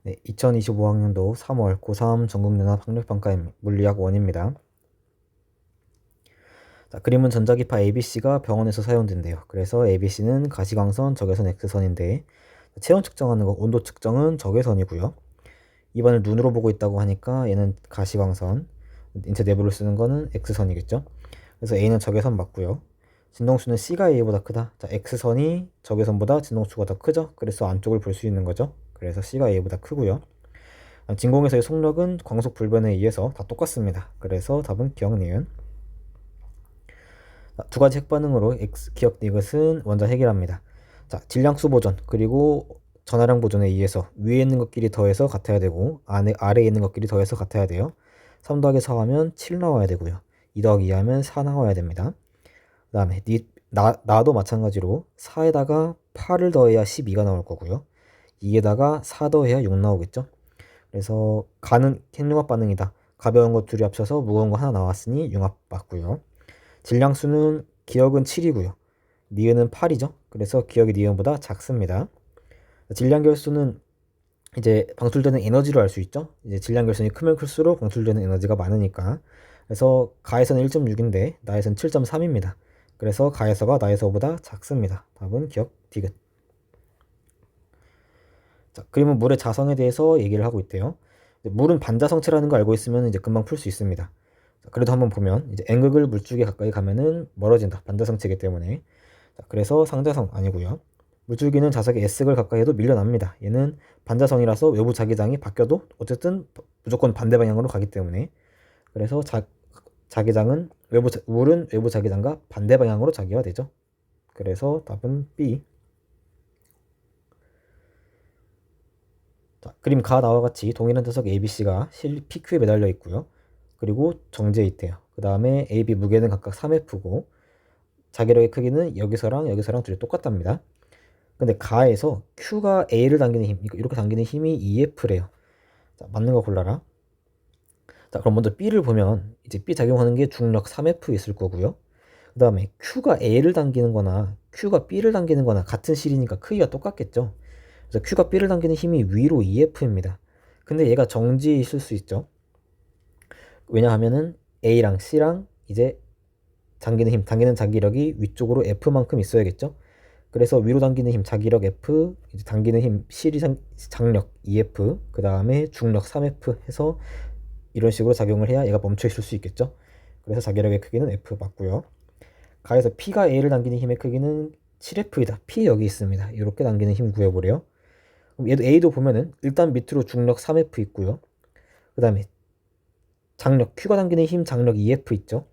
네, 2025학년도 3월 고3 전국연합 학력평가 물리학 1입니다. 자, 그림은 전자기파 ABC가 병원에서 사용된대요. 그래서 ABC는 가시광선, 적외선 X선인데 체온 측정하는 거, 온도 측정은 적외선이고요. 2번을 눈으로 보고 있다고 하니까 얘는 가시광선, 인체 내부를 쓰는 거는 X선이겠죠. 그래서 A는 적외선 맞고요. 진동수는 C가 A보다 크다. 자, X선이 적외선보다 진동수가 더 크죠. 그래서 안쪽을 볼 수 있는 거죠. 그래서 C가 A보다 크고요. 진공에서의 속력은 광속 불변에 의해서 다 똑같습니다. 그래서 답은 기억 니은. 두 가지 핵반응으로 기억 니귿은 원자 해결합니다. 자, 질량수 보존 그리고 전하량 보존에 의해서 위에 있는 것끼리 더해서 같아야 되고 아래에 있는 것끼리 더해서 같아야 돼요. 3 더하기 4 하면 7 나와야 되고요. 2 더하기 2 하면 4 나와야 됩니다. 그 다음에 나도 마찬가지로 4에다가 8을 더해야 12가 나올 거고요. 2에다가 4 더해야 6 나오겠죠. 그래서 가는 핵융합 반응이다. 가벼운 것 둘이 합쳐서 무거운 거 하나 나왔으니 융합 맞고요. 질량수는 기억은 7이고요. 니은은 8이죠. 그래서 기억이 니은보다 작습니다. 질량결수는 이제 방출되는 에너지로 알 수 있죠. 이제 질량결선이 크면 클수록 방출되는 에너지가 많으니까. 그래서 가에서는 1.6인데 나에서는 7.3입니다. 그래서 가에서가 나에서보다 작습니다. 답은 기억 디귿. 자, 그림은 물의 자성에 대해서 얘기를 하고 있대요. 물은 반자성체라는 거 알고 있으면 이제 금방 풀 수 있습니다. 자, 그래도 한번 보면 이제 N극을 물줄기에 가까이 가면은 멀어진다. 반자성체이기 때문에. 자, 그래서 상자성 아니고요. 물줄기는 자석의 S극을 가까이 해도 밀려납니다. 얘는 반자성이라서 외부 자기장이 바뀌어도 어쨌든 무조건 반대 방향으로 가기 때문에. 그래서 자기장은 물은 외부 자기장과 반대 방향으로 자기화되죠. 그래서 답은 B. 자, 그림 가 나와 같이 동일한 자석 ABC가 PQ에 매달려 있고요. 그리고 정지해 있대요. 그 다음에 AB 무게는 각각 3F고 자기력의 크기는 여기서랑 여기서랑 둘이 똑같답니다. 근데 가에서 Q가 A를 당기는 힘, 이렇게 당기는 힘이 EF래요. 자, 맞는 거 골라라. 자, 그럼 먼저 B를 보면 이제 B 작용하는 게 중력 3F 있을 거고요. 그 다음에 Q가 A를 당기는 거나 Q가 B를 당기는 거나 같은 실이니까 크기가 똑같겠죠. 그래서 Q가 B를 당기는 힘이 위로 EF입니다. 근데 얘가 정지에 있을 수 있죠. 왜냐하면은 A랑 C랑 이제 당기는 자기력이 위쪽으로 F만큼 있어야겠죠. 그래서 위로 당기는 힘 자기력 F, 이제 당기는 힘 장력 EF, 그 다음에 중력 3F 해서 이런 식으로 작용을 해야 얘가 멈춰 있을 수 있겠죠. 그래서 자기력의 크기는 F 맞고요. 가에서 P가 A를 당기는 힘의 크기는 7F이다. P 여기 있습니다. 이렇게 당기는 힘 구해보래요. 그럼 얘도 A도 보면은 일단 밑으로 중력 3F 있고요. 그 다음에 장력 Q가 당기는 힘 장력 EF 있죠.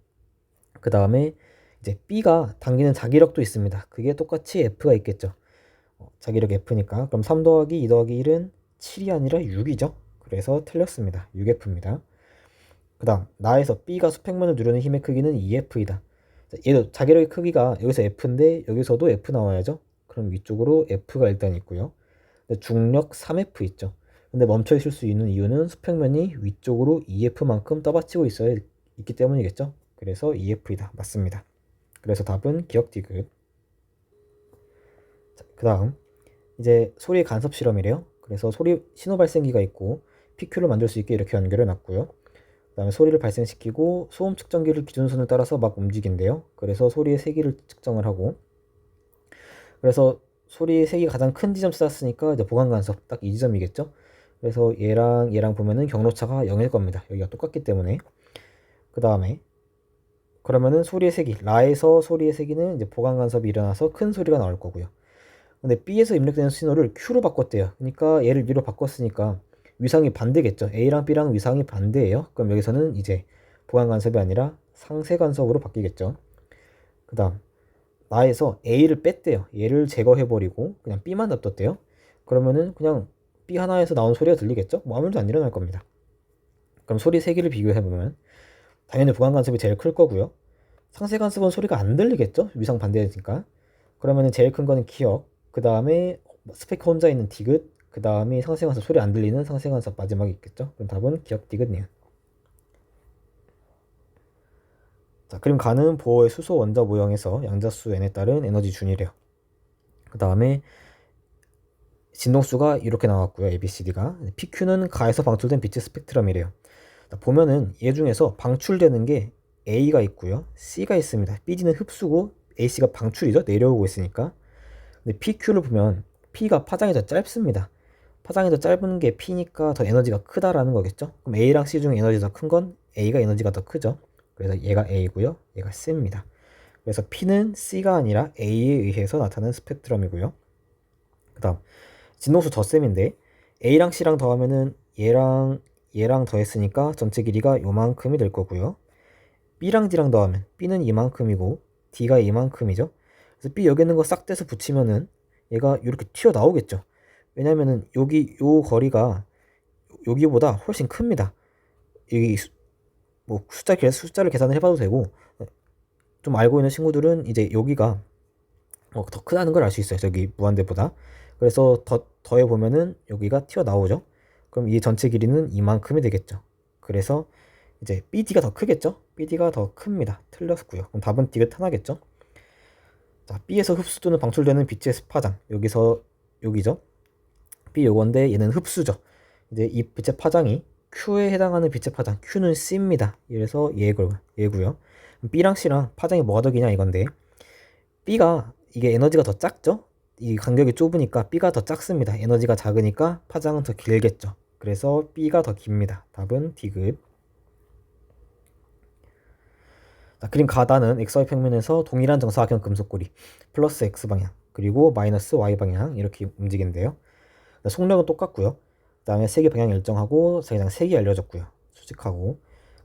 그 다음에 이제 B가 당기는 자기력도 있습니다. 그게 똑같이 F가 있겠죠. 자기력 F니까. 그럼 3 더하기 2 더하기 1은 7이 아니라 6이죠. 그래서 틀렸습니다. 6F입니다. 그 다음 나에서 B가 수평면을 누르는 힘의 크기는 EF이다. 얘도 자기력의 크기가 여기서 F인데 여기서도 F 나와야죠. 그럼 위쪽으로 F가 일단 있고요. 중력 3F 있죠. 근데 멈춰 있을 수 있는 이유는 수평면이 위쪽으로 EF만큼 떠받치고 있어야 있기 때문이겠죠. 그래서 EF이다. 맞습니다. 그래서 답은 기억 디귿. 그 다음 이제 소리 간섭 실험이래요. 그래서 소리 신호 발생기가 있고 PQ를 만들 수 있게 이렇게 연결해 놨고요. 그 다음에 소리를 발생시키고 소음 측정기를 기준선을 따라서 막 움직인대요. 그래서 소리의 세기를 측정을 하고, 그래서 소리의 세기가 가장 큰 지점 찾았으니까 이제 보강 간섭 딱 이 지점이겠죠. 그래서 얘랑 보면은 경로차가 0일 겁니다. 여기가 똑같기 때문에. 그 다음에 그러면은 소리의 세기 라에서 소리의 세기는 이제 보강 간섭이 일어나서 큰 소리가 나올 거고요. 근데 B에서 입력되는 신호를 Q로 바꿨대요. 그러니까 얘를 B로 바꿨으니까 위상이 반대겠죠. A랑 B랑 위상이 반대예요. 그럼 여기서는 이제 보강 간섭이 아니라 상쇄 간섭으로 바뀌겠죠. 그 다음 나에서 A를 뺐대요. 얘를 제거해버리고 그냥 B만 놔뒀대요. 그러면은 그냥 B 하나에서 나온 소리가 들리겠죠. 뭐 아무 일도 안 일어날 겁니다. 그럼 소리 세 개를 비교해보면 당연히 보강 간섭이 제일 클 거고요. 상쇄 간섭은 소리가 안 들리겠죠. 위상 반대니까. 그러면은 제일 큰 거는 기억, 그 다음에 스피커 혼자 있는 디귿, 그 다음에 상쇄간섭 소리 안 들리는 상쇄간섭 마지막에 있겠죠. 그럼 답은 기억 디귿 니은. 자, 그림 가는 보호의 수소 원자 모형에서 양자수 n에 따른 에너지 준이래요. 그 다음에 진동수가 이렇게 나왔고요. ABCD가. PQ는 가에서 방출된 빛의 스펙트럼이래요. 보면은 얘 중에서 방출되는 게 A가 있고요. C가 있습니다. BD는 흡수고 AC가 방출이죠. 내려오고 있으니까. 근데 PQ를 보면 P가 파장이 더 짧습니다. 파장이 더 짧은 게 P니까 더 에너지가 크다라는 거겠죠. 그럼 A랑 C 중에 에너지 더 큰 건 A가 에너지가 더 크죠. 그래서 얘가 A고요. 얘가 C입니다. 그래서 P는 C가 아니라 A에 의해서 나타나는 스펙트럼이고요. 그 다음 진동수 덧셈인데 A랑 C랑 더하면은 얘랑 더했으니까 전체 길이가 요만큼이 될 거고요. B랑 D랑 더하면 B는 이만큼이고 D가 이만큼이죠. 그래서 B 여기 있는 거 싹 떼서 붙이면은 얘가 이렇게 튀어나오겠죠. 왜냐면은 여기 요 거리가 여기보다 훨씬 큽니다. 여기 뭐 숫자를 계산을 해봐도 되고, 좀 알고 있는 친구들은 이제 여기가 더 크다는 걸 알 수 있어요. 저기 무한대보다. 그래서 더해 보면은 여기가 튀어나오죠. 그럼 이 전체 길이는 이만큼이 되겠죠. 그래서 이제 BD가 더 크겠죠. BD가 더 큽니다. 틀렸고요. 그럼 답은 디귿하나겠죠. 자, B에서 흡수 또는 방출되는 빛의 파장, 여기서 여기죠. B 요건데 얘는 흡수죠. 이제 이 빛의 파장이 Q에 해당하는 빛의 파장, Q는 C입니다. 이래서 얘고요. B랑 C랑 파장이 뭐가 더 기냐 이건데, B가 이게 에너지가 더 작죠? 이 간격이 좁으니까 B가 더 작습니다. 에너지가 작으니까 파장은 더 길겠죠. 그래서 B가 더 깁니다. 답은 D급. 자, 그림 가다는 XY 평면에서 동일한 정사각형 금속고리 플러스 X방향 그리고 마이너스 Y방향 이렇게 움직인대요. 속력은 똑같고요. 그 다음에 세기 방향 일정하고 자기장 색이 알려졌고요. 수직하고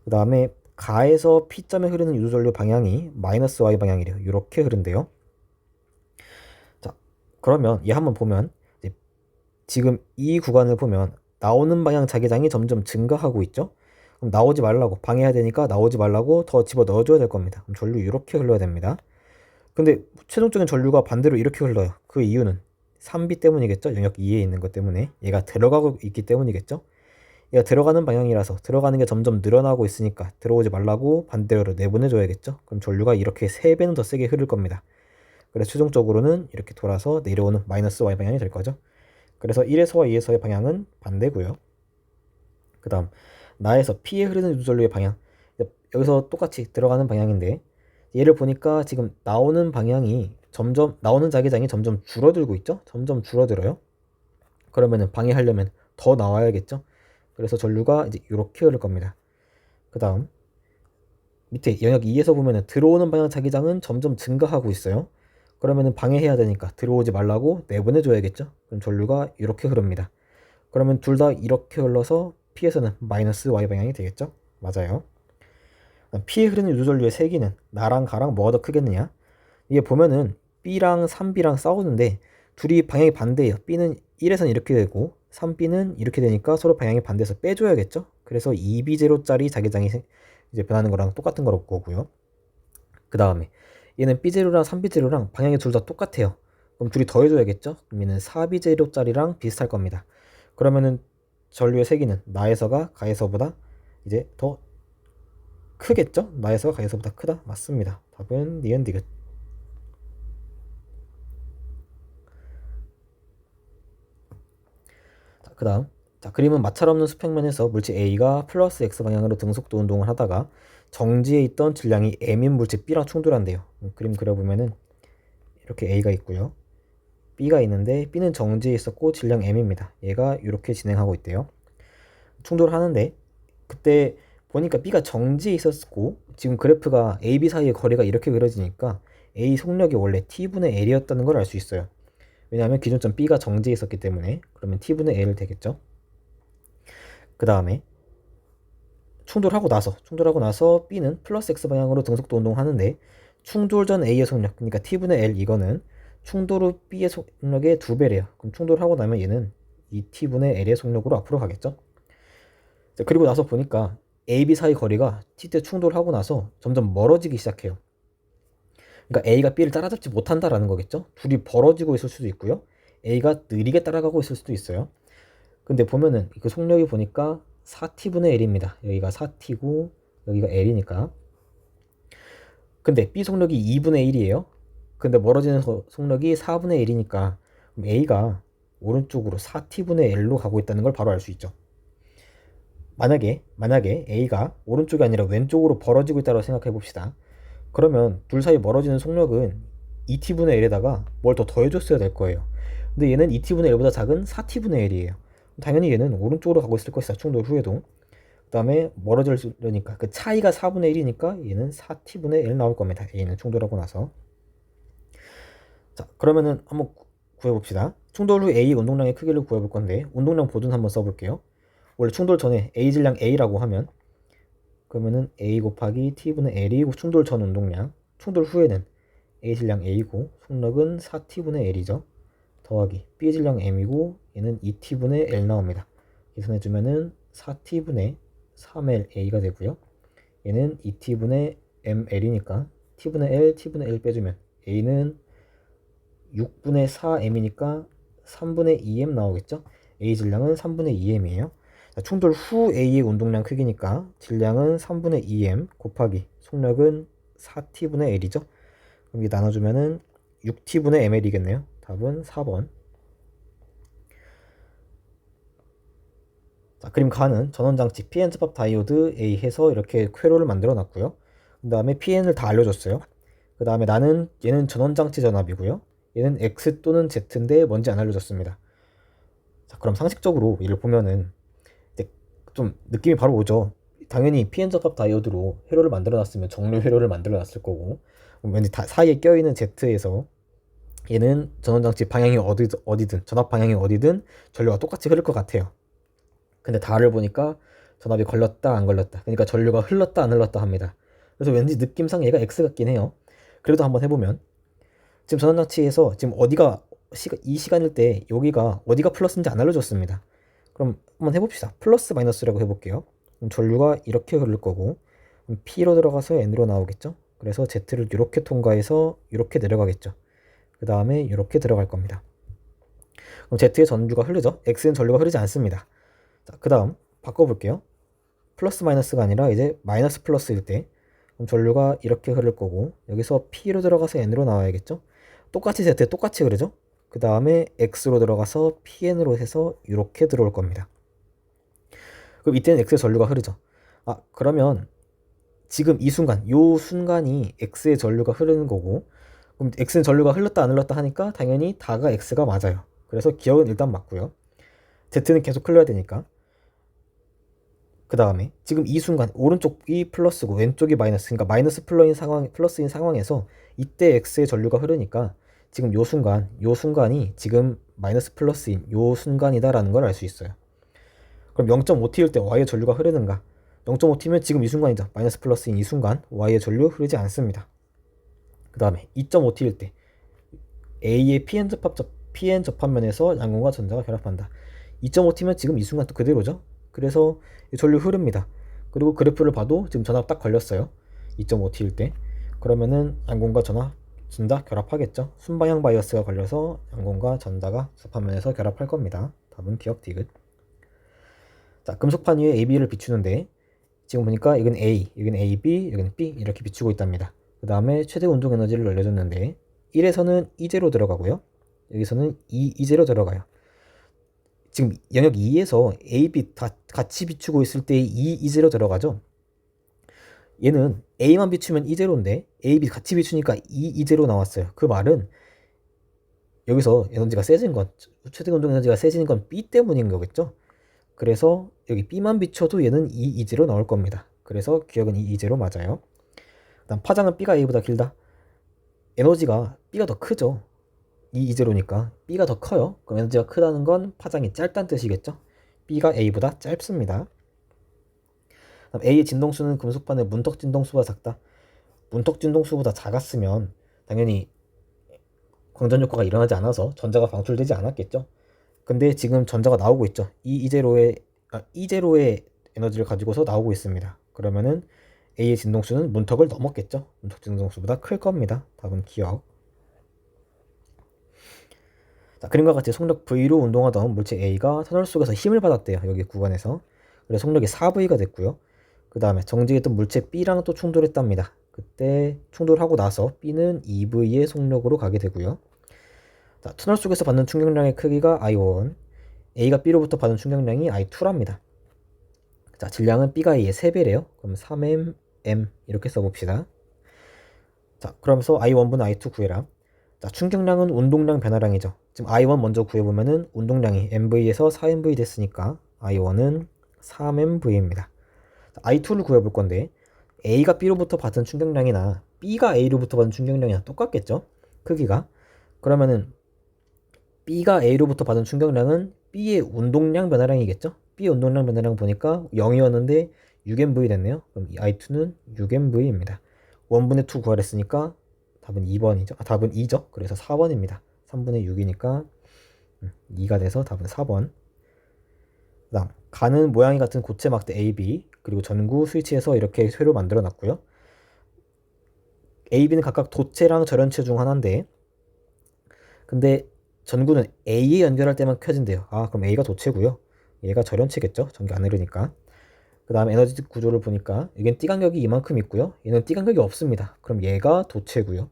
그 다음에 가에서 P점에 흐르는 유도전류 방향이 마이너스 Y 방향이래요. 이렇게 흐른대요. 자, 그러면 얘 한번 보면 지금 이 구간을 보면 나오는 방향 자기장이 점점 증가하고 있죠. 그럼 나오지 말라고, 방해해야 되니까 나오지 말라고 더 집어 넣어줘야 될 겁니다. 그럼 전류 이렇게 흘러야 됩니다. 근데 최종적인 전류가 반대로 이렇게 흘러요. 그 이유는 3B 때문이겠죠. 영역 2에 있는 것 때문에 얘가 들어가고 있기 때문이겠죠. 얘가 들어가는 방향이라서 들어가는 게 점점 늘어나고 있으니까 들어오지 말라고 반대로 내보내줘야겠죠. 그럼 전류가 이렇게 3배는 더 세게 흐를 겁니다. 그래서 최종적으로는 이렇게 돌아서 내려오는 마이너스 Y 방향이 될 거죠. 그래서 1에서와 2에서의 방향은 반대고요. 그 다음 나에서 P에 흐르는 유도전류의 방향, 여기서 똑같이 들어가는 방향인데 얘를 보니까 지금 나오는 자기장이 점점 줄어들고 있죠. 점점 줄어들어요. 그러면은 방해하려면 더 나와야겠죠. 그래서 전류가 이제 이렇게 흐를 겁니다. 그 다음 밑에 영역 2에서 보면은 들어오는 방향 자기장은 점점 증가하고 있어요. 그러면은 방해해야 되니까 들어오지 말라고 내보내줘야겠죠. 그럼 전류가 이렇게 흐릅니다. 그러면 둘 다 이렇게 흘러서 P에서는 마이너스 Y 방향이 되겠죠. 맞아요. P에 흐르는 유도전류의 세기는 나랑 가랑 뭐가 더 크겠느냐. 이게 보면은 B랑 3B랑 싸우는데 둘이 방향이 반대예요. B는 1에선 이렇게 되고 3B는 이렇게 되니까 서로 방향이 반대해서 빼줘야겠죠. 그래서 2B0짜리 자기장이 이제 변하는 거랑 똑같은 거고요. 그 다음에 얘는 B0랑 3B0랑 방향이 둘 다 똑같아요. 그럼 둘이 더해줘야겠죠. 그럼 얘는 4B0짜리랑 비슷할 겁니다. 그러면은 전류의 세기는 나에서가 가에서보다 이제 더 크겠죠? 나에서가 가에서보다 크다. 맞습니다. 답은 니은 디귿. 그 다음 그림은 마찰 없는 수평면에서 물질 A가 플러스 X방향으로 등속도 운동을 하다가 정지에 있던 질량이 M인 물질 B랑 충돌한대요. 그림 그려보면은 이렇게 A가 있고요. B가 있는데 B는 정지에 있었고 질량 M입니다. 얘가 이렇게 진행하고 있대요. 충돌하는데 그때 보니까 B가 정지에 있었고 지금 그래프가 A, B 사이의 거리가 이렇게 그려지니까 A 속력이 원래 T분의 L이었다는 걸 알 수 있어요. 왜냐하면 기준점 B가 정지에 있었기 때문에. 그러면 T분의 L 되겠죠. 그 다음에 충돌하고 나서 B는 플러스 X 방향으로 등속도 운동하는데 충돌 전 A의 속력, 그러니까 T분의 L 이거는 충돌 후 B의 속력의 2배래요. 그럼 충돌하고 나면 얘는 이 T분의 L의 속력으로 앞으로 가겠죠. 그리고 나서 보니까 A, B 사이 거리가 T 때 충돌하고 나서 점점 멀어지기 시작해요. 그러니까 A가 B를 따라잡지 못한다라는 거겠죠. 둘이 벌어지고 있을 수도 있고요. A가 느리게 따라가고 있을 수도 있어요. 근데 보면은 그 속력이 보니까 4T분의 L입니다. 여기가 4T고 여기가 L이니까. 근데 B 속력이 2분의 1이에요. 근데 멀어지는 속력이 4분의 1이니까 A가 오른쪽으로 4t분의 L로 가고 있다는 걸 바로 알 수 있죠. 만약에 A가 오른쪽이 아니라 왼쪽으로 벌어지고 있다고 생각해 봅시다. 그러면 둘 사이 멀어지는 속력은 2t분의 L에다가 뭘 더 더해줬어야 될 거예요. 근데 얘는 2t분의 L보다 작은 4t분의 L이에요. 당연히 얘는 오른쪽으로 가고 있을 것이다. 충돌 후에도. 그 다음에 멀어지려니까 그 차이가 4분의 1이니까 얘는 4t분의 L 나올 겁니다. A는 충돌하고 나서. 자, 그러면은 한번 구해봅시다. 충돌 후 A 운동량의 크기를 구해볼 건데 운동량 보존 한번 써볼게요. 원래 충돌 전에 A 질량 A라고 하면 그러면은 A 곱하기 T분의 L이 충돌 전 운동량, 충돌 후에는 A 질량 A고 속력은 4T분의 L이죠. 더하기 B 질량 M이고 얘는 2T분의 L 나옵니다. 계산해주면은 4T분의 3LA가 되고요. 얘는 2T분의 ML이니까 T분의 L, T분의 L 빼주면 A는 6분의 4M이니까 3분의 2M 나오겠죠. A 질량은 3분의 2M이에요. 충돌 후 A의 운동량 크기니까 질량은 3분의 2M 곱하기 속력은 4T분의 L이죠. 그럼 이게 나눠주면은 6T분의 ML이겠네요. 답은 4번. 자, 그림 가는 전원장치 PN 접합 다이오드 A 해서 이렇게 쾌로를 만들어 놨고요. 그 다음에 PN을 다 알려줬어요. 그 다음에 얘는 전원장치 전압이고요. 얘는 X 또는 Z인데 뭔지 안 알려줬습니다. 자, 그럼 상식적으로 이를 보면은 좀 느낌이 바로 오죠. 당연히 PN 접합 다이오드로 회로를 만들어 놨으면 정류 회로를 만들어 놨을 거고 왠지 사이에 껴있는 Z에서 얘는 전원장치 방향이 어디든 전압 방향이 어디든 전류가 똑같이 흐를 것 같아요. 근데 다를 보니까 전압이 걸렸다 안 걸렸다, 그러니까 전류가 흘렀다 안 흘렀다 합니다. 그래서 왠지 느낌상 얘가 X 같긴 해요. 그래도 한번 해보면 지금 전원장치에서 지금 이 시간일 때 여기가 어디가 플러스인지 안 알려줬습니다. 그럼 한번 해봅시다. 플러스 마이너스라고 해볼게요. 그럼 전류가 이렇게 흐를 거고 P로 들어가서 N으로 나오겠죠. 그래서 Z를 이렇게 통과해서 이렇게 내려가겠죠. 그 다음에 이렇게 들어갈 겁니다. 그럼 Z의 전류가 흐르죠. X는 전류가 흐르지 않습니다. 자, 그 다음 바꿔볼게요. 플러스 마이너스가 아니라 이제 마이너스 플러스일 때 그럼 전류가 이렇게 흐를 거고 여기서 P로 들어가서 N으로 나와야겠죠. 똑같이 Z 똑같이 흐르죠. 그 다음에 X로 들어가서 PN으로 해서 이렇게 들어올 겁니다. 그럼 이때는 X의 전류가 흐르죠. 그러면 지금 요 순간이 X의 전류가 흐르는 거고 그럼 X는 전류가 흘렀다 안 흘렀다 하니까 당연히 다가 X가 맞아요. 그래서 기억은 일단 맞고요. Z는 계속 흘러야 되니까. 그 다음에 지금 이 순간 오른쪽이 플러스고 왼쪽이 마이너스, 그러니까 마이너스 플러스인 상황에서 이때 X의 전류가 흐르니까 지금 요 순간이 지금 마이너스 플러스인 요 순간이다라는 걸 알 수 있어요. 그럼 0.5t일 때 Y의 전류가 흐르는가? 0.5t면 지금 이 순간이죠. 마이너스 플러스인 이 순간 Y의 전류 흐르지 않습니다. 그 다음에 2.5t일 때 A의 PN 접합면에서 양공과 전자가 결합한다. 2.5t면 지금 이 순간 또 그대로죠. 그래서 전류 흐릅니다. 그리고 그래프를 봐도 지금 전압 딱 걸렸어요. 2.5t일 때. 그러면은 양공과 전자 결합하겠죠. 순방향 바이어스가 걸려서 양공과 전자가 접합면에서 결합할 겁니다. 답은 기억 디귿. 자, 금속판 위에 AB를 비추는데 지금 보니까 이건 A, 여기는 AB, 여기는 B 이렇게 비추고 있답니다. 그 다음에 최대 운동 에너지를 알려줬는데 1에서는 E0 들어가고요. 여기서는 E0 들어가요. 지금 영역 2에서 A, B 같이 비추고 있을 때 E0 들어가죠. 얘는 A만 비추면 E0인데 A, B 같이 비추니까 E0 나왔어요. 그 말은 여기서 에너지가 세진 건, 최대 운동 에너지가 세지는 건 B 때문인 거겠죠. 그래서 여기 B만 비춰도 얘는 E0 나올 겁니다. 그래서 기억은 E0 맞아요. 그다음 파장은 B가 A보다 길다. 에너지가 B가 더 크죠. E0니까 B가 더 커요. 그럼 에너지가 크다는 건 파장이 짧다는 뜻이겠죠. B가 A보다 짧습니다. 그다음 A의 진동수는 금속판의 문턱 진동수보다 작다. 문턱 진동수보다 작았으면 당연히 광전 효과가 일어나지 않아서 전자가 방출되지 않았겠죠. 근데 지금 전자가 나오고 있죠. E0의 에너지를 가지고서 나오고 있습니다. 그러면은 A의 진동수는 문턱을 넘었겠죠. 문턱 진동수보다 클 겁니다. 답은 기억. 자, 그림과 같이 속력 V로 운동하던 물체 A가 터널 속에서 힘을 받았대요. 여기 구간에서. 그래서 속력이 4V가 됐고요. 그 다음에 정지했던 물체 B랑 또 충돌했답니다. 그때 충돌하고 나서 B는 2V의 속력으로 가게 되고요. 자, 터널 속에서 받는 충격량의 크기가 I1, A가 B로부터 받은 충격량이 I2랍니다. 자, 질량은 B가 A의 3배래요. 그럼 3m m 이렇게 써봅시다. 자, 그러면서 I1분의 I2 구해라. 자, 충격량은 운동량 변화량이죠. 지금 I1 먼저 구해보면은 운동량이 mv에서 4mv 됐으니까 I1은 3mv입니다. I2를 구해볼 건데 A가 B로부터 받은 충격량이나 B가 A로부터 받은 충격량이나 똑같겠죠? 크기가. 그러면은 B가 A로부터 받은 충격량은 B의 운동량 변화량이겠죠? B의 운동량 변화량 보니까 0이었는데 6mv 됐네요. 그럼 이 I2는 6mv입니다. 1분의 2 구하랬으니까 답은 2번이죠. 답은 2죠. 그래서 4번입니다. 3분의 6이니까 2가 돼서 답은 4번. 그 다음 가는 모양이 같은 고체 막대 AB 그리고 전구 스위치에서 이렇게 쇠로 만들어 놨고요. A, B는 각각 도체랑 절연체 중 하나인데 근데 전구는 A에 연결할 때만 켜진대요. 아, 그럼 A가 도체고요. 얘가 절연체겠죠. 전기 안 흐르니까. 그 다음 에너지 구조를 보니까 여긴 띠간격이 이만큼 있고요. 얘는 띠간격이 없습니다. 그럼 얘가 도체고요.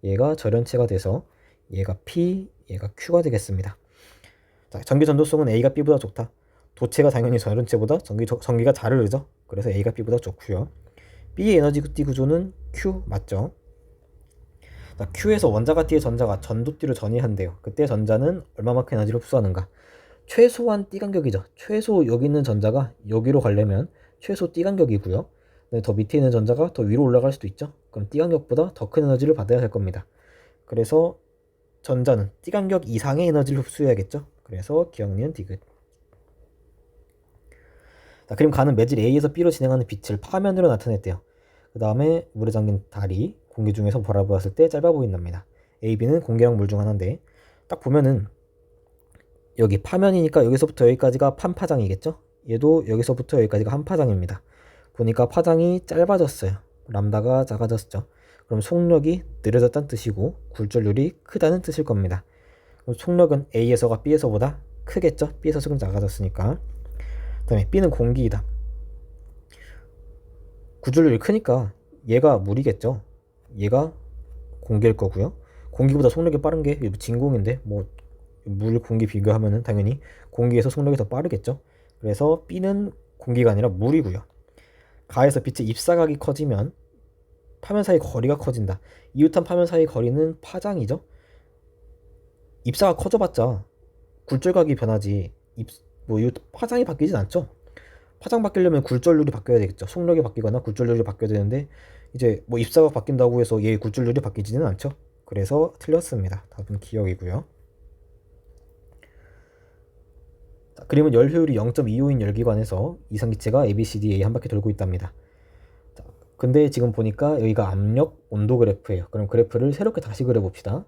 얘가 절연체가 돼서 얘가 P, 얘가 Q가 되겠습니다. 자, 전기 전도성은 A가 B보다 좋다. 도체가 당연히 절연체보다 전기가 잘 흐르죠. 그래서 A가 B보다 좋고요. B의 에너지 띠 구조는 Q 맞죠? 자, Q에서 원자가 띠의 전자가 전도띠로 전이한대요. 그때 전자는 얼마만큼 에너지를 흡수하는가? 최소한 띠간격이죠. 최소 여기 있는 전자가 여기로 가려면 최소 띠간격이고요. 더 밑에 있는 전자가 더 위로 올라갈 수도 있죠. 그럼 띠간격보다 더 큰 에너지를 받아야 할 겁니다. 그래서 전자는 띠간격 이상의 에너지를 흡수해야겠죠. 그래서 기억니은 디귿. 자, 그림 가는 매질 A에서 B로 진행하는 빛을 파면으로 나타냈대요. 그 다음에 물에 잠긴 달이 공기 중에서 바라보았을 때 짧아 보인답니다. A, B는 공기랑 물 중 하나인데 딱 보면은 여기 파면이니까 여기서부터 여기까지가 판파장이겠죠? 얘도 여기서부터 여기까지가 한파장입니다. 보니까 파장이 짧아졌어요. 람다가 작아졌죠. 그럼 속력이 느려졌다는 뜻이고 굴절률이 크다는 뜻일 겁니다. 그럼 속력은 A에서가 B에서보다 크겠죠? B에서 조금 작아졌으니까. 그 다음에 B는 공기이다. 굴절률이 크니까 얘가 물이겠죠? 얘가 공기일 거고요. 공기보다 속력이 빠른 게 진공인데 뭐 물, 공기 비교하면은 당연히 공기에서 속력이 더 빠르겠죠. 그래서 B는 공기가 아니라 물이고요. 가에서 빛의 입사각이 커지면 파면 사이 거리가 커진다. 이웃한 파면 사이 거리는 파장이죠. 입사가 커져봤자 굴절각이 변하지 이웃 파장이 바뀌진 않죠. 파장 바뀌려면 굴절률이 바뀌어야 되겠죠. 속력이 바뀌거나 굴절률이 바뀌어야 되는데 이제 뭐 입사각 바뀐다고 해서 얘 굴절률이 바뀌지는 않죠. 그래서 틀렸습니다. 답은 기억이고요. 자, 그림은 열 효율이 0.25인 열기관에서 이상기체가 ABCDA 한 바퀴 돌고 있답니다. 자, 근데 지금 보니까 여기가 압력, 온도 그래프예요. 그럼 그래프를 새롭게 다시 그려봅시다.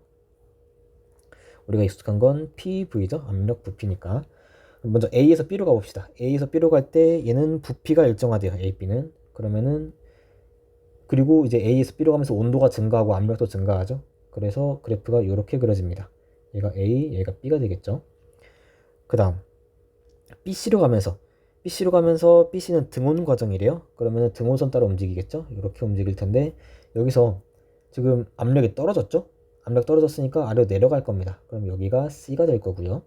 우리가 익숙한 건 PV죠. 압력, 부피니까. 먼저 A에서 B로 가봅시다. A에서 B로 갈 때 얘는 부피가 일정하대요. A, B는. 그러면은 그리고 이제 A에서 B로 가면서 온도가 증가하고 압력도 증가하죠. 그래서 그래프가 이렇게 그려집니다. 얘가 A, 얘가 B가 되겠죠. 그 다음 BC로 가면서 BC는 등온 과정이래요. 그러면 등온선 따라 움직이겠죠. 이렇게 움직일 텐데 여기서 지금 압력이 떨어졌죠. 압력 떨어졌으니까 아래로 내려갈 겁니다. 그럼 여기가 C가 될 거고요.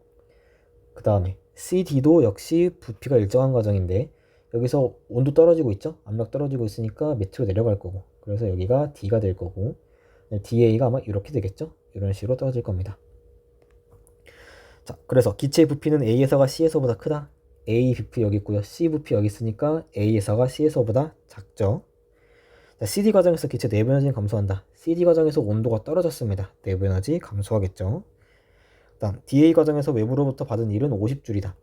그 다음에 CD도 역시 부피가 일정한 과정인데 여기서 온도 떨어지고 있죠. 압력 떨어지고 있으니까 밑으로 내려갈 거고 그래서 여기가 D가 될 거고 DA가 아마 이렇게 되겠죠. 이런 식으로 떨어질 겁니다. 자, 그래서 기체의 부피는 A에서가 C에서보다 크다. A 부피 여기 있고요. C 부피 여기 있으니까 A에서가 C에서보다 작죠. 자, CD 과정에서 기체 내부 에너지는 감소한다. CD 과정에서 온도가 떨어졌습니다. 내부 에너지 감소하겠죠. 다음 DA 과정에서 외부로부터 받은 일은 50줄이다.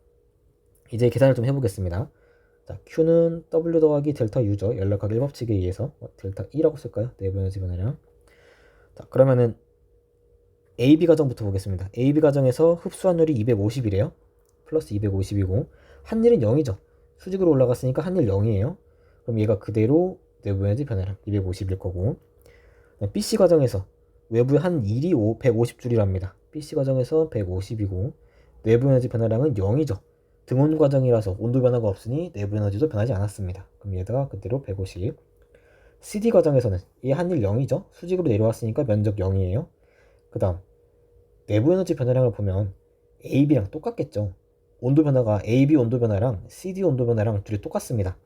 이제 계산을 좀 해보겠습니다. 자, Q는 W 더하기 델타 U죠. 연락학 1법칙에 의해서 델타 E라고 쓸까요? 내부 에너지 변화량. 자, 그러면은 AB 과정부터 보겠습니다. AB 과정에서 흡수환율이 250이래요. 플러스 250이고 한일은 0이죠. 수직으로 올라갔으니까 한일 0이에요. 그럼 얘가 그대로 내부 에너지 변화량 250일 거고 BC 과정에서 외부의 한일이 150줄이랍니다. BC 과정에서 150이고 내부 에너지 변화량은 0이죠. 등온 과정이라서 온도 변화가 없으니 내부 에너지도 변하지 않았습니다. 그럼 얘가 그대로 150. CD 과정에서는 얘 한일 0이죠. 수직으로 내려왔으니까 면적 0이에요. 그 다음 내부 에너지 변화량을 보면 AB랑 똑같겠죠. 온도 변화가 AB 온도 변화랑 CD 온도 변화랑 둘이 똑같습니다.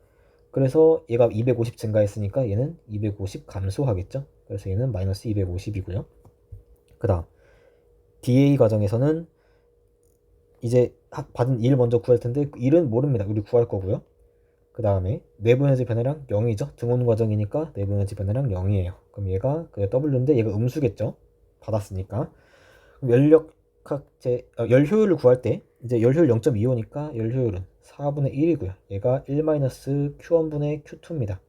그래서 얘가 250 증가했으니까 얘는 250 감소하겠죠. 그래서 얘는 마이너스 250이고요. 그 다음 DA 과정에서는 이제 받은 1 먼저 구할 텐데 1은 모릅니다. 우리 구할 거고요. 그 다음에 내부 에너지 변화량 0이죠. 등온 과정이니까 내부 에너지 변화량 0이에요. 그럼 얘가 그 W인데 얘가 음수겠죠. 받았으니까. 그럼 열 효율을 구할 때 이제 열 효율 0.25니까 열 효율은 4분의 1이고요. 얘가 1-Q1분의 Q2입니다.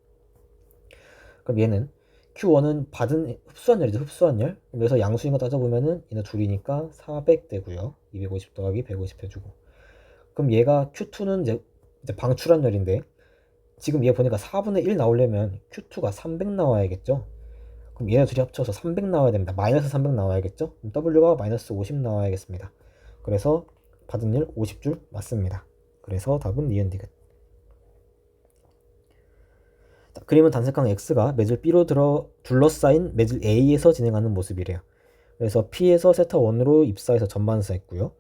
그럼 얘는 Q1은 받은 흡수한 열이죠. 흡수한 열. 그래서 양수인 거 따져보면은 얘는 둘이니까 400 되고요. 250 더하기 150 해주고. 그럼 얘가 Q2는 이제 방출한 열인데 지금 얘 보니까 4분의 1 나오려면 Q2가 300 나와야겠죠. 그럼 얘네 둘이 합쳐서 300 나와야 됩니다. 마이너스 300 나와야겠죠. 그럼 W가 마이너스 50 나와야겠습니다. 그래서 받은 열 50줄 맞습니다. 그래서 답은 니은 디귿. 그림은 단색항 X가 매질 B로 둘러싸인 매질 A에서 진행하는 모습이래요. 그래서 P에서 세타 1으로 입사해서 전반사했고요.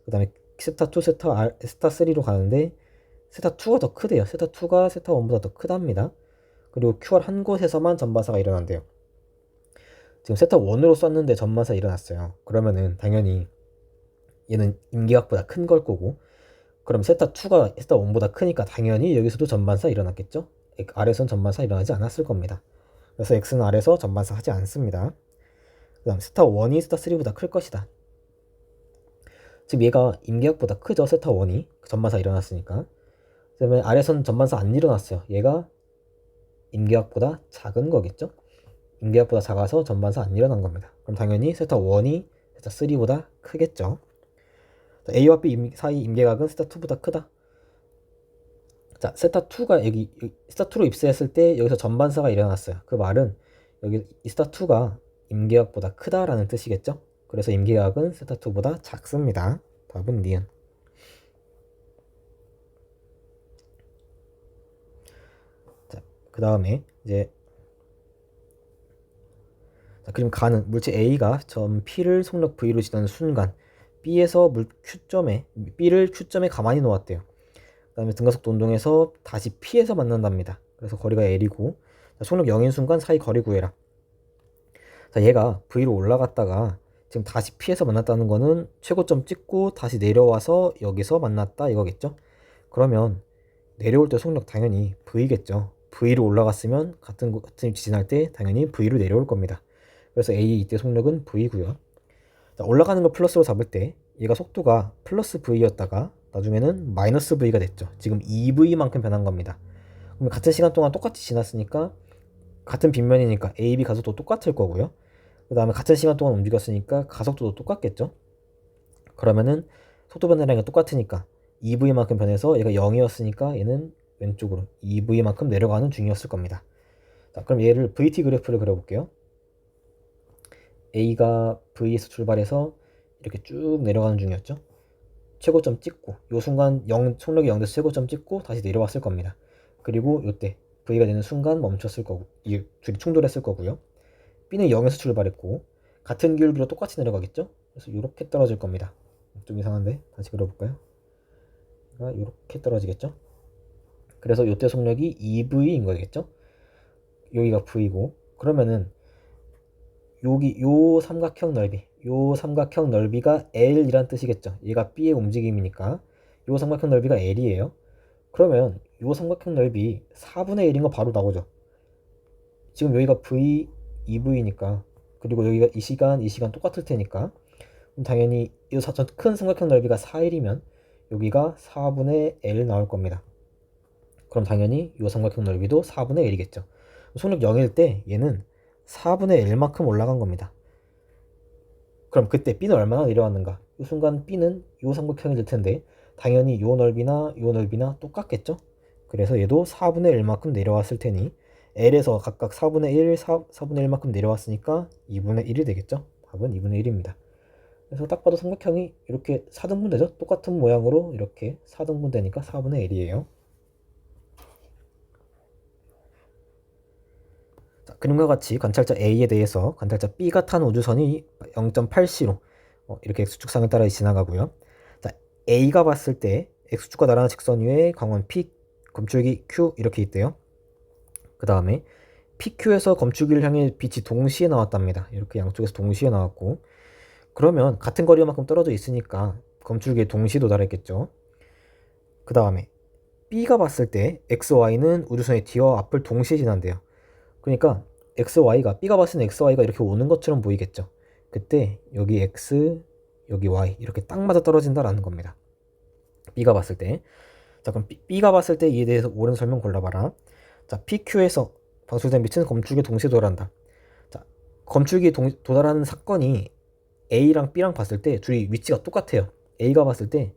그 다음에 세타 2, 세타 3로 가는데 세타 2가 더 크대요. 세타 2가 세타 1보다 더 크답니다. 그리고 QR 한 곳에서만 전반사가 일어난대요. 지금 세타 1으로 쐈는데 전반사 일어났어요. 그러면은 당연히 얘는 임계각보다 큰 걸 거고, 그럼 세타 2가 세타 1보다 크니까 당연히 여기서도 전반사 일어났겠죠? 아래선 전반사 일어나지 않았을 겁니다. 그래서 X는 아래서 전반사 하지 않습니다. 그 다음 세타 1이 세타 3보다 클 것이다. 지금 얘가 임계각보다 크죠? 세타 1이 전반사 일어났으니까. 그다음에 아래선 전반사 안 일어났어요. 얘가 임계각보다 작은 거겠죠? 임계각보다 작아서 전반사 안 일어난 겁니다. 그럼 당연히 세타 1이 세타 3보다 크겠죠? A와 B 사이 임계각은 세타 2보다 크다. 자, 세타 2가 여기 세타 2로 입사했을 때 여기서 전반사가 일어났어요. 그 말은 여기 이 세타 2가 임계각보다 크다라는 뜻이겠죠? 그래서 임계각은 세타 2보다 작습니다. 답은 니은. 자, 그 다음에 이제 그림 가는 물체 A가 점 P를 속력 V로 지나는 순간 B에서 B를 Q점에 가만히 놓았대요. 그 다음에 등가속도 운동에서 다시 P에서 만난답니다. 그래서 거리가 L이고, 속력 0인 순간 사이 거리 구해라. 자, 얘가 V로 올라갔다가 지금 다시 P에서 만났다는 거는 최고점 찍고 다시 내려와서 여기서 만났다 이거겠죠? 그러면 내려올 때 속력 당연히 V겠죠. V로 올라갔으면 같은 위치 지날 때 당연히 V로 내려올 겁니다. 그래서 A 이때 속력은 V고요. 자, 올라가는 거 플러스로 잡을 때 얘가 속도가 플러스 V였다가 나중에는 마이너스 V가 됐죠. 지금 2V만큼 변한 겁니다. 그럼 같은 시간 동안 똑같이 지났으니까 같은 빗면이니까 A, B 가속도 똑같을 거고요. 그 다음에 같은 시간 동안 움직였으니까 가속도도 똑같겠죠. 그러면은 속도 변화량이 똑같으니까 2V만큼 변해서 얘가 0이었으니까 얘는 왼쪽으로 2V만큼 내려가는 중이었을 겁니다. 자, 그럼 얘를 VT 그래프를 그려볼게요. A가 V에서 출발해서 이렇게 쭉 내려가는 중이었죠. 최고점 찍고 요 순간 속력이 0돼서 최고점 찍고 다시 내려왔을 겁니다. 그리고 요때 V가 되는 순간 멈췄을 거고 이 둘이 충돌했을 거고요. B는 0에서 출발했고 같은 기울기로 똑같이 내려가겠죠. 그래서 이렇게 떨어질 겁니다. 좀 이상한데 다시 그려볼까요? 이렇게 떨어지겠죠. 그래서 요때 속력이 2V인 거겠죠. 여기가 V고, 그러면은 여기 요 삼각형 넓이가 L이란 뜻이겠죠. 얘가 B의 움직임이니까 요 삼각형 넓이가 L이에요. 그러면 요 삼각형 넓이 4분의 1인 거 바로 나오죠. 지금 여기가 V, 2V니까, 그리고 여기가 이 시간 똑같을 테니까, 그럼 당연히 이 큰 삼각형 넓이가 4L이면 여기가 4분의 L 나올 겁니다. 그럼 당연히 이 삼각형 넓이도 4분의 L이겠죠. 속력 0일 때 얘는 4분의 L만큼 올라간 겁니다. 그럼 그때 B는 얼마나 내려왔는가? 이 순간 B는 이 삼각형이 될 텐데 당연히 이 넓이나 똑같겠죠? 그래서 얘도 4분의 1만큼 내려왔을 테니 L에서 각각 4분의 1, 4분의 1만큼 내려왔으니까 2분의 1이 되겠죠? 답은 2분의 1입니다. 그래서 딱 봐도 삼각형이 이렇게 4등분 되죠? 똑같은 모양으로 이렇게 4등분 되니까 4분의 1이에요. 자, 그림과 같이 관찰자 A에 대해서 관찰자 B가 탄 우주선이 0.8C로 이렇게 X축상을 따라 지나가고요. 자, A가 봤을 때 X축과 나란한 직선 위에 광원 P, 검출기 Q 이렇게 있대요. 그 다음에 PQ에서 검출기를 향해 빛이 동시에 나왔답니다. 이렇게 양쪽에서 동시에 나왔고, 그러면 같은 거리만큼 떨어져 있으니까 검출기에 동시에 도달했겠죠. 그 다음에 B가 봤을 때 XY는 우주선의 뒤와 앞을 동시에 지난대요. 그러니까 XY가, B가 봤을 때 XY가 이렇게 오는 것처럼 보이겠죠. 그때 여기 X, 여기 Y 이렇게 딱 맞아 떨어진다라는 겁니다. B가 봤을 때. 자, 그럼 B가 봤을 때 이에 대해서 옳은 설명 골라봐라. 자, PQ에서 방출된 빛은 검출기에 동시에 도달한다. 자, 검출기에 도달하는 사건이 A랑 B랑 봤을 때 둘이 위치가 똑같아요. A가 봤을 때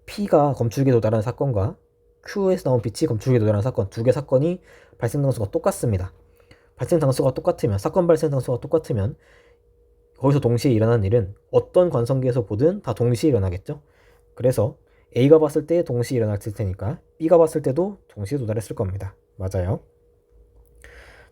P가 검출기에 도달하는 사건과 Q에서 나온 빛이 검출기에 도달하는 사건, 두 개 사건이 발생 당수가 똑같습니다. 발생 당수가 똑같으면, 사건 발생 당수가 똑같으면 거기서 동시에 일어나는 일은 어떤 관성계에서 보든 다 동시에 일어나겠죠. 그래서 A가 봤을 때 동시에 일어났을 테니까 B가 봤을 때도 동시에 도달했을 겁니다. 맞아요.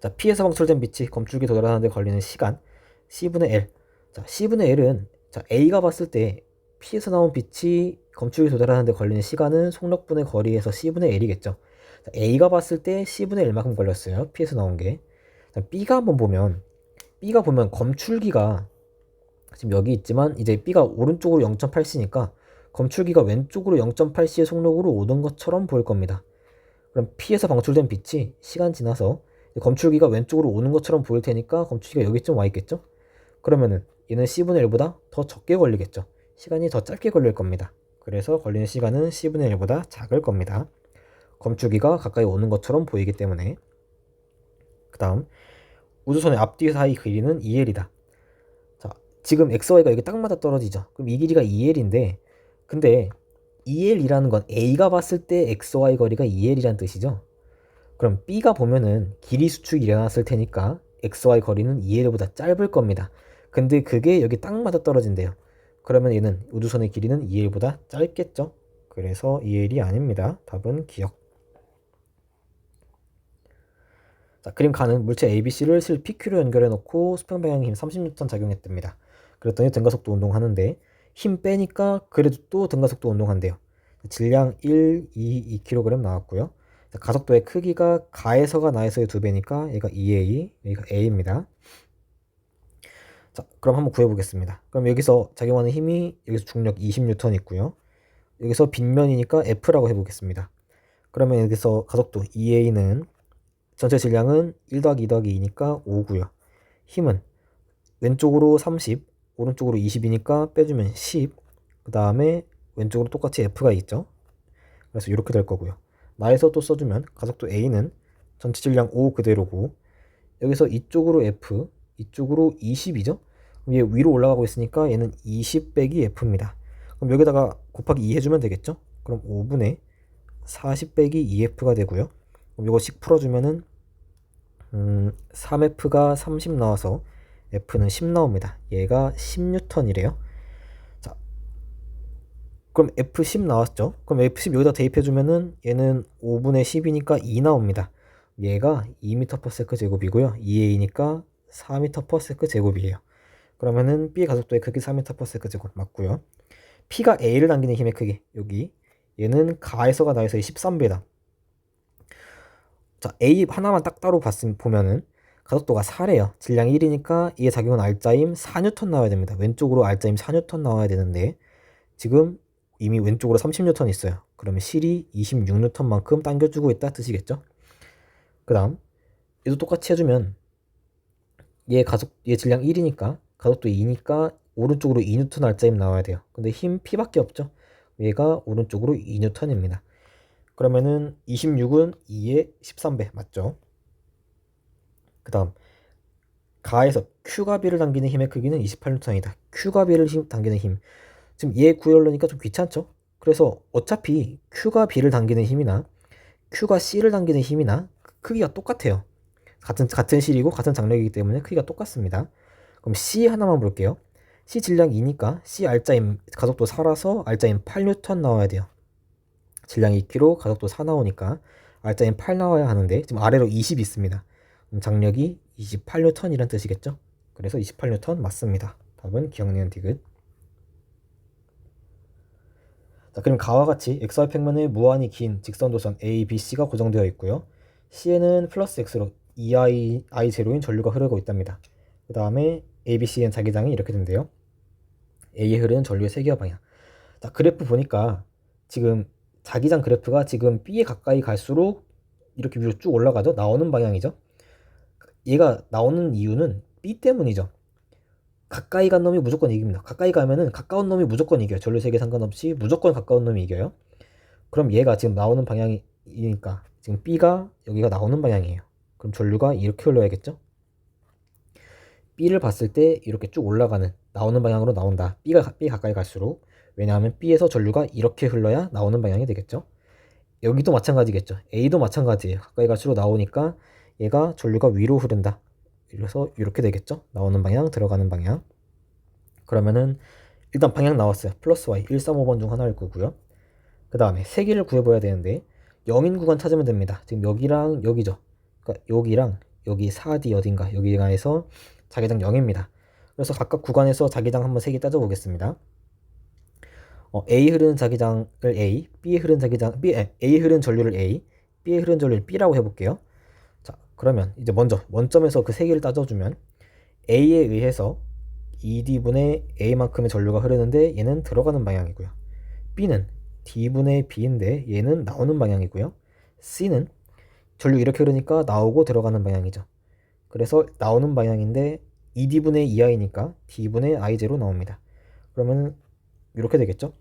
자, P에서 방출된 빛이 검출기에 도달하는 데 걸리는 시간 C분의 L. 자, C분의 L은 자, A가 봤을 때 P에서 나온 빛이 검출기에 도달하는 데 걸리는 시간은 속력분의 거리에서 C분의 L이겠죠. 자, A가 봤을 때 C분의 L만큼 걸렸어요. P에서 나온 게. 자, B가 보면 검출기가 지금 여기 있지만 이제 B가 오른쪽으로 0.8c니까 검출기가 왼쪽으로 0.8c의 속력으로 오는 것처럼 보일 겁니다. 그럼 P에서 방출된 빛이 시간 지나서 검출기가 왼쪽으로 오는 것처럼 보일 테니까 검출기가 여기쯤 와 있겠죠? 그러면은 얘는 C분의 1보다 더 적게 걸리겠죠? 시간이 더 짧게 걸릴 겁니다. 그래서 걸리는 시간은 C분의 1보다 작을 겁니다. 검출기가 가까이 오는 것처럼 보이기 때문에. 그 다음 우주선의 앞뒤 사이 길이는 2L이다. 자, 지금 XY가 여기 딱 맞아 떨어지죠. 그럼 이 길이가 2L인데 근데 2L이라는 건 A가 봤을 때 XY 거리가 2L이라는 뜻이죠. 그럼 B가 보면은 길이 수축이 일어났을 테니까 XY 거리는 2L보다 짧을 겁니다. 근데 그게 여기 딱 맞아 떨어진대요. 그러면 얘는 우주선의 길이는 2L보다 짧겠죠. 그래서 2L이 아닙니다. 답은 기억. 자, 그림 칸은 물체 ABC를 실 PQ로 연결해 놓고 수평 방향 힘 30N 작용했답니다. 그랬더니 등가속도 운동하는데 힘 빼니까 그래도 또 등가속도 운동한대요. 질량 1, 2, 2kg 나왔고요. 자, 가속도의 크기가 가에서가 나에서의 2배니까 얘가 2A, 여기가 A입니다. 자, 그럼 한번 구해보겠습니다. 그럼 여기서 작용하는 힘이 여기서 중력 20N 있고요. 여기서 빗면이니까 F라고 해보겠습니다. 그러면 여기서 가속도 2A는 전체 질량은 1 더하기 2 더하기 2니까 5고요. 힘은 왼쪽으로 30, 오른쪽으로 20이니까 빼주면 10. 그 다음에 왼쪽으로 똑같이 F가 있죠. 그래서 이렇게 될 거고요. 나에서 또 써주면 가속도 A는 전체 질량 5 그대로고 여기서 이쪽으로 F, 이쪽으로 20이죠. 그럼 얘 위로 올라가고 있으니까 얘는 20 빼기 F입니다. 그럼 여기다가 곱하기 2 해주면 되겠죠. 그럼 5분의 40 빼기 2F가 되고요. 그럼 이거씩 풀어주면은 3F가 30 나와서 F는 10 나옵니다. 얘가 10N이래요. 자, 그럼 F10 나왔죠? 그럼 F10 여기다 대입해주면은 얘는 5분의 10이니까 2 나옵니다. 얘가 2m/s 제곱이고요. 2A니까 4m/s 제곱이에요. 그러면은 B 가속도의 크기 4m/s 제곱 맞고요. P가 A를 당기는 힘의 크기 여기 얘는 가에서가 나에서의 13배다. 자, A 하나만 딱 따로 보면은 가속도가 4래요. 질량이 1이니까 이에 작용한 R자임 4N 나와야 됩니다. 왼쪽으로 R자임 4N 나와야 되는데 지금 이미 왼쪽으로 30N 있어요. 그러면 실이 26N만큼 당겨주고 있다 뜻이겠죠. 그 다음 얘도 똑같이 해주면 얘 질량 1이니까 가속도 2니까 오른쪽으로 2N R자임 나와야 돼요. 근데 힘 P밖에 없죠. 얘가 오른쪽으로 2N입니다. 그러면은 26은 2의 13배 맞죠? 그 다음 가에서 Q가 B를 당기는 힘의 크기는 28N이다. Q가 B를 당기는 힘. 지금 얘 구하려니까 좀 귀찮죠? 그래서 어차피 Q가 B를 당기는 힘이나 Q가 C를 당기는 힘이나 크기가 똑같아요. 같은 실이고 같은 장력이기 때문에 크기가 똑같습니다. 그럼 C 하나만 볼게요. C 질량 2니까 C R자임 가속도 4라서 R자임 8N 나와야 돼요. 질량 2kg, 가속도 4 나오니까 R자임 8 나와야 하는데 지금 아래로 20 있습니다. 그럼 장력이 28N이란 뜻이겠죠? 그래서 28N 맞습니다. 답은 기억 니은 디귿. 자, 그럼 가와 같이 XY 평면에 무한히 긴 직선도선 A, B, C가 고정되어 있고요. C에는 플러스 X로 2i, i0인 전류가 흐르고 있답니다. 그 다음에 A, B, C엔 자기장이 이렇게 된대요. A에 흐르는 전류의 세기와 방향. 자, 그래프 보니까 지금 자기장 그래프가 지금 B에 가까이 갈수록 이렇게 위로 쭉 올라가죠. 나오는 방향이죠. 얘가 나오는 이유는 B 때문이죠. 가까이 간 놈이 무조건 이깁니다. 가까이 가면은 가까운 놈이 무조건 이겨요. 전류 세기 상관없이 무조건 가까운 놈이 이겨요. 그럼 얘가 지금 나오는 방향이니까 지금 B가 여기가 나오는 방향이에요. 그럼 전류가 이렇게 흘러야겠죠? B를 봤을 때 이렇게 쭉 올라가는 나오는 방향으로 나온다. B 가까이 갈수록. 왜냐하면 B에서 전류가 이렇게 흘러야 나오는 방향이 되겠죠. 여기도 마찬가지겠죠. A도 마찬가지예요. 가까이 갈수록 나오니까 얘가 전류가 위로 흐른다. 그래서 이렇게 되겠죠. 나오는 방향, 들어가는 방향. 그러면은 일단 방향 나왔어요. 플러스 Y 1, 3, 5번 중 하나일 거고요. 그 다음에 세기를 구해봐야 되는데 0인 구간 찾으면 됩니다. 지금 여기랑 여기죠. 그러니까 여기랑 여기 4D 어딘가 여기가에서 자기장 0입니다. 그래서 각각 구간에서 자기장 한번 세기 따져보겠습니다. A 흐르는 자기장을 A, B에 흐르는 자기장 A에 흐르는 전류를 A, B에 흐르는 전류를 B라고 해볼게요. 자, 그러면 이제 먼저 원점에서 그 세기를 따져주면 A에 의해서 2D분의 A만큼의 전류가 흐르는데 얘는 들어가는 방향이고요. B는 D분의 B인데 얘는 나오는 방향이고요. C는 전류 이렇게 흐르니까 나오고 들어가는 방향이죠. 그래서 나오는 방향인데 2D분의 2i니까 D분의 i0 나옵니다. 그러면 이렇게 되겠죠?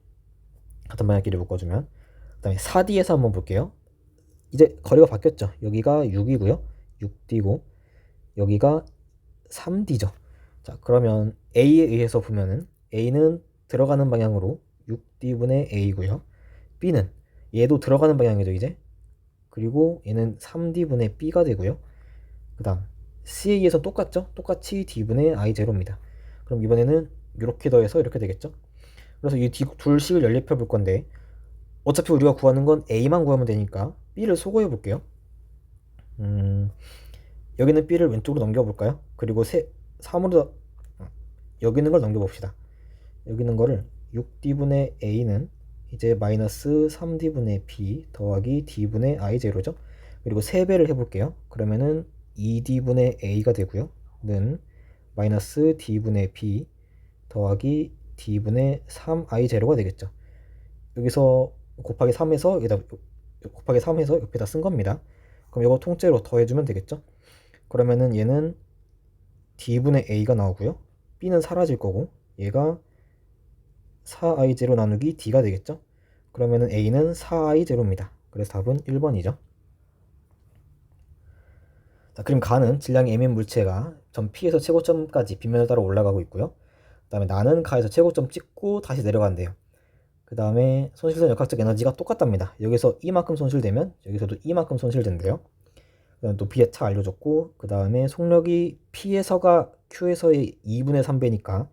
같은 방향끼리 묶어주면. 그 다음에 4D에서 한번 볼게요. 이제 거리가 바뀌었죠. 여기가 6이고요. 6D고 여기가 3D죠. 자, 그러면 A에 의해서 보면은 A는 들어가는 방향으로 6D분의 A고요. B는 얘도 들어가는 방향이죠, 이제. 그리고 얘는 3D분의 B가 되고요. 그 다음 C에 의해서 똑같죠? 똑같이 D분의 I0입니다. 그럼 이번에는 이렇게 더해서 이렇게 되겠죠? 그래서 이 둘식을 연립해 볼 건데 어차피 우리가 구하는 건 A만 구하면 되니까 B를 소거해 볼게요. 여기는 B를 왼쪽으로 넘겨볼까요? 그리고 3으로 여기 있는 걸 넘겨봅시다. 여기 있는 거를 6D분의 A는 이제 마이너스 3D분의 B 더하기 D분의 I0죠. 그리고 3배를 해볼게요. 그러면은 2D분의 A가 되고요. 는 마이너스 D분의 B 더하기 D분의 3I0가 되겠죠. 여기서 곱하기 3해서 여기다 곱하기 3해서 옆에다 쓴 겁니다. 그럼 이거 통째로 더해주면 되겠죠. 그러면은 얘는 D분의 A가 나오고요. B는 사라질 거고 얘가 4i0 나누기 D가 되겠죠. 그러면은 A는 4i0입니다. 그래서 답은 1번이죠. 자, 그럼 가는 질량이 M인 물체가 점 P에서 최고점까지 빗면을 따라 올라가고 있고요. 그 다음에 나는 가에서 최고점 찍고 다시 내려간대요. 그 다음에 손실된 역학적 에너지가 똑같답니다. 여기서 이만큼 손실되면 여기서도 이만큼 손실된대요. 그다음에 또 B의 차 알려줬고 그 다음에 속력이 P에서가 Q에서의 2분의 3배니까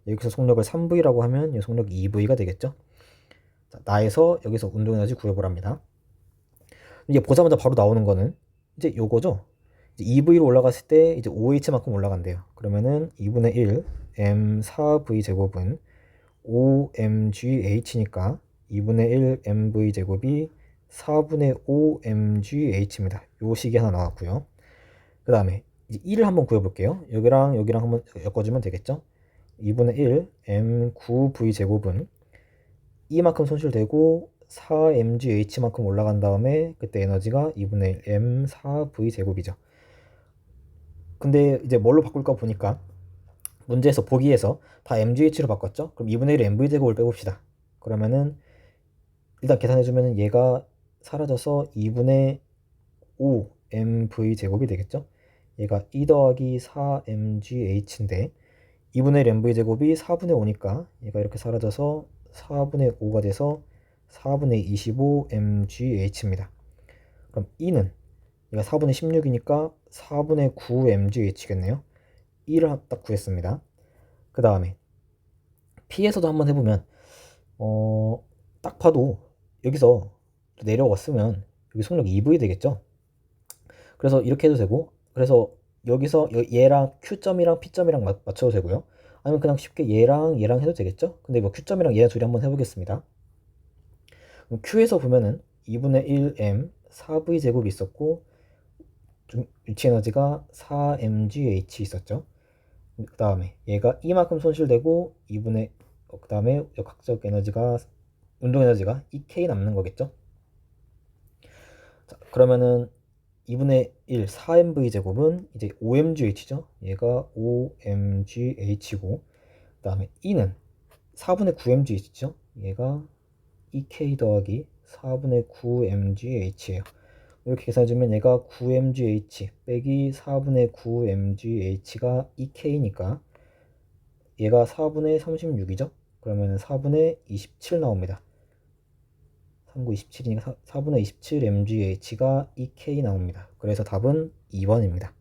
여기서 속력을 3V라고 하면 이 속력이 2V가 되겠죠. 자, 나에서 여기서 운동에너지 구해보랍니다. 이게 보자마자 바로 나오는 거는 이제 요거죠. 이제 2V로 올라갔을 때 이제 OH만큼 올라간대요. 그러면은 2분의 1 M4V 제곱은 5mgh니까 2분의 1 mv 제곱이 4분의 5 mgh입니다. 요 식이 하나 나왔고요. 그 다음에 이제 1을 한번 구해볼게요. 여기랑 여기랑 한번 엮어주면 되겠죠. 2분의 1 m9v 제곱은 이만큼 손실되고 4mgh만큼 올라간 다음에 그때 에너지가 2분의 1 m4v 제곱이죠. 근데 이제 뭘로 바꿀까 보니까 문제에서 보기에서 다 mgh로 바꿨죠. 그럼 2분의 1 mv 제곱을 빼봅시다. 그러면은 일단 계산해주면 얘가 사라져서 2분의 5 mv 제곱이 되겠죠. 얘가 2 더하기 4 mgh인데 2분의 1 mv 제곱이 4분의 5니까 얘가 이렇게 사라져서 4분의 5가 돼서 4분의 25 mgh입니다. 그럼 2는 얘가 4분의 16이니까 4분의 9 mgh겠네요. 2를 딱 구했습니다. 그 다음에 P에서도 한번 해보면 딱 봐도 여기서 내려왔으면 여기 속력 2V 되겠죠. 그래서 이렇게 해도 되고 그래서 여기서 얘랑 Q점이랑 P점이랑 맞춰도 되고요. 아니면 그냥 쉽게 얘랑 얘랑 해도 되겠죠? 근데 뭐 Q점이랑 얘 둘이 한번 해보겠습니다. 그럼 Q에서 보면은 2분의 1m 4V 제곱이 있었고 위치 에너지가 4mgh 있었죠. 그 다음에 얘가 이만큼 손실되고 2분의 그 다음에 역학적 에너지가 운동 에너지가 2k 남는 거겠죠. 자, 그러면은 2분의 1 4mv 제곱은 이제 5mgh죠. 얘가 5mgh고 그 다음에 E는 4분의 9mgh죠. 얘가 2k 더하기 4분의 9mgh예요. 이렇게 계산해주면 얘가 9mgh 빼기 4분의 9mgh가 2k니까 얘가 4분의 36이죠. 그러면 4분의 27 나옵니다. 39, 27이니까 4분의 27 mgh가 2k 나옵니다. 그래서 답은 2번입니다.